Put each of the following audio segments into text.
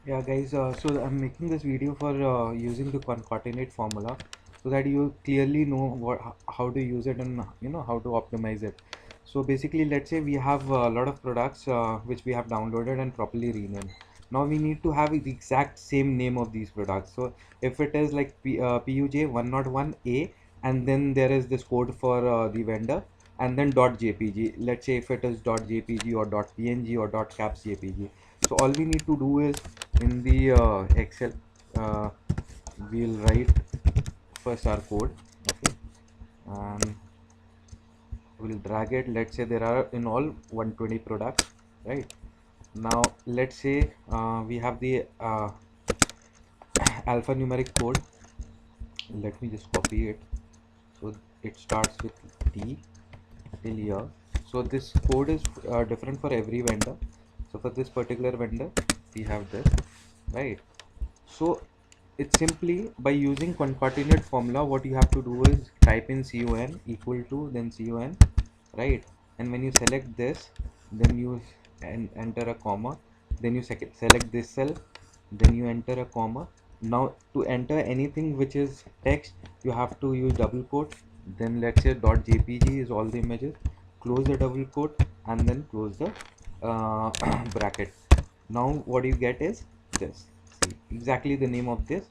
Yeah, guys, so I'm making this video for using the concatenate formula so that you clearly know how to use it and how to optimize it. So basically, let's say we have a lot of products which we have downloaded and properly renamed. Now we need to have the exact same name of these products. So if it is like PUJ 101A, and then there is this code for the vendor, and then .jpg. Let's say if it is .jpg or .png or .caps jpg. So all we need to do is in the Excel, uh, we'll write first our code, okay, and we'll drag it. Let's say there are in all 120 products, right? Now let's say we have the alphanumeric code. Let me just copy it. So it starts with D till here. So this code is different for every vendor. So for this particular vendor, we have this, right? So it's simply by using concatenate formula, what you have to do is type in con equal to then con, right? And when you select this, then you enter a comma, then you select this cell, then you enter a comma. Now to enter anything which is text, you have to use double quote. Then let's say .jpg is all the images. Close the double quote and then close the bracket. Now what you get is this. See exactly the name of this,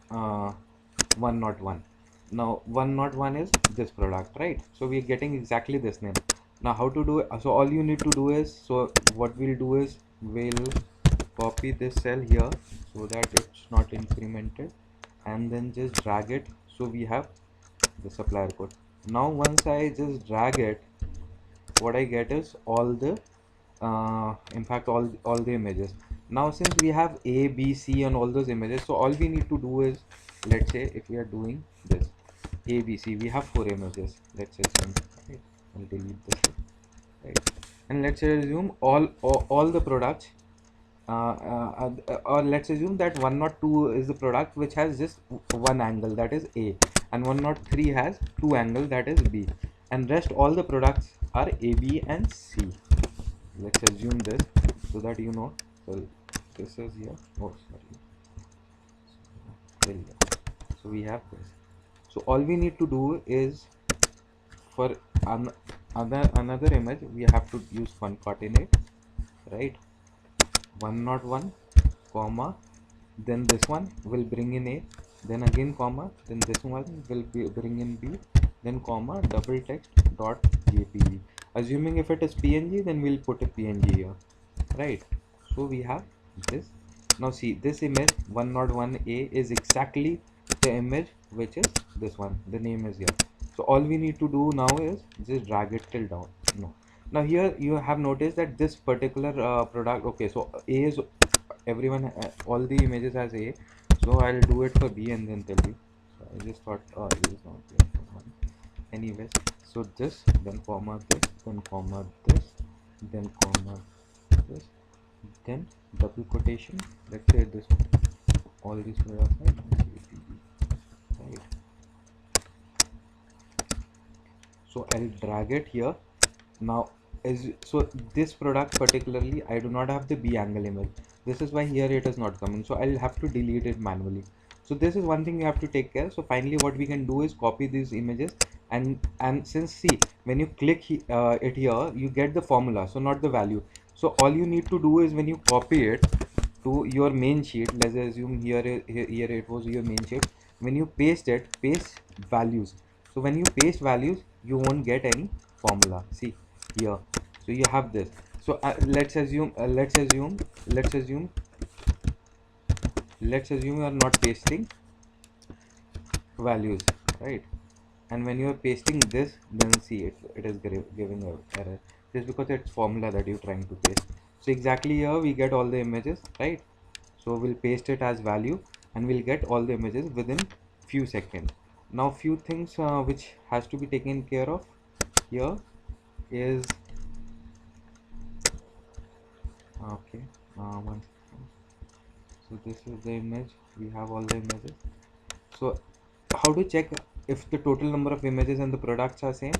uh, 101. Now 101 is this product, right? So we're getting exactly this name. Now how to do it? So all you need to do is, so what we'll do is we'll copy this cell here so that it's not incremented, and then just drag it. So we have the supplier code. Now once I just drag it, what I get is all the in fact all the images. Now since we have A, B, C and all those images, so all we need to do is, let's say if we are doing this A, B, C, we have 4 images. Let's assume, right? I'll delete this one, right? And let's assume all the products, or let's assume that 102 is the product which has just one angle, that is A, and 103 has two angle, that is B, and rest all the products are A, B and C. Let's assume this so that you know. So this is here. Oh, sorry. There you go. So we have this. So all we need to do is for another image we have to use concatenate, right? 101 comma, then this one will bring in A, then again comma, then this one will bring in B, then comma, double text dot jpg. Assuming if it is png, then we'll put a png here, right? So we have this. Now see, this image 101A is exactly the image which is this one, the name is here. So all we need to do now is just drag it till down. No, now here you have noticed that this particular product, okay, so A is everyone, all the images has A. So I'll do it for B and then tell you. So I just thought, oh, it is not there for one. Anyways, so this, then comma this, then comma this, then comma this, then double quotation. Let's say this one. All these products are right. So I'll drag it here. Now is so this product particularly, I do not have the B angle image. This is why here it is not coming. So I'll have to delete it manually. So this is one thing you have to take care. So finally what we can do is copy these images, and since see, when you click it here, you get the formula, so not the value. So all you need to do is when you copy it to your main sheet, let's assume here it was your main sheet. When you paste it, paste values. So when you paste values, you won't get any formula. See here, so you have this. So let's assume you are not pasting values, right? And when you are pasting this, then see it is giving a error just because it's formula that you're trying to paste. So exactly here we get all the images, right? So we'll paste it as value and we'll get all the images within few seconds. Now few things which has to be taken care of here is, okay, one second. So this is the image, we have all the images. So how to check if the total number of images and the products are same?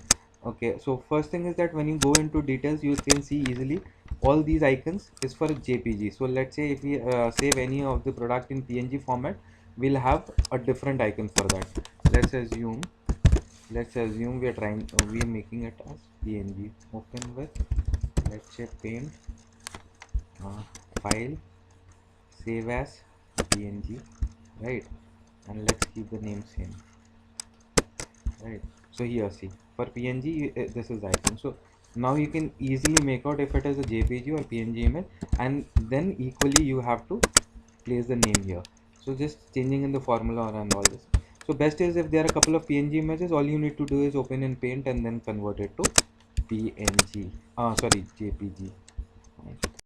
Okay, so first thing is that when you go into details, you can see easily all these icons is for JPG. So let's say if we save any of the product in PNG format, we'll have a different icon for that. Let's assume we are making it as PNG. Open with, let's say, paint, file, save as PNG, right? And let's keep the name same, right? So here, see, for PNG this is icon. So now you can easily make out if it is a JPG or PNG image, and then equally you have to place the name here. So just changing in the formula and all this. So best is if there are a couple of PNG images, all you need to do is open in Paint and then convert it to PNG, sorry, JPG.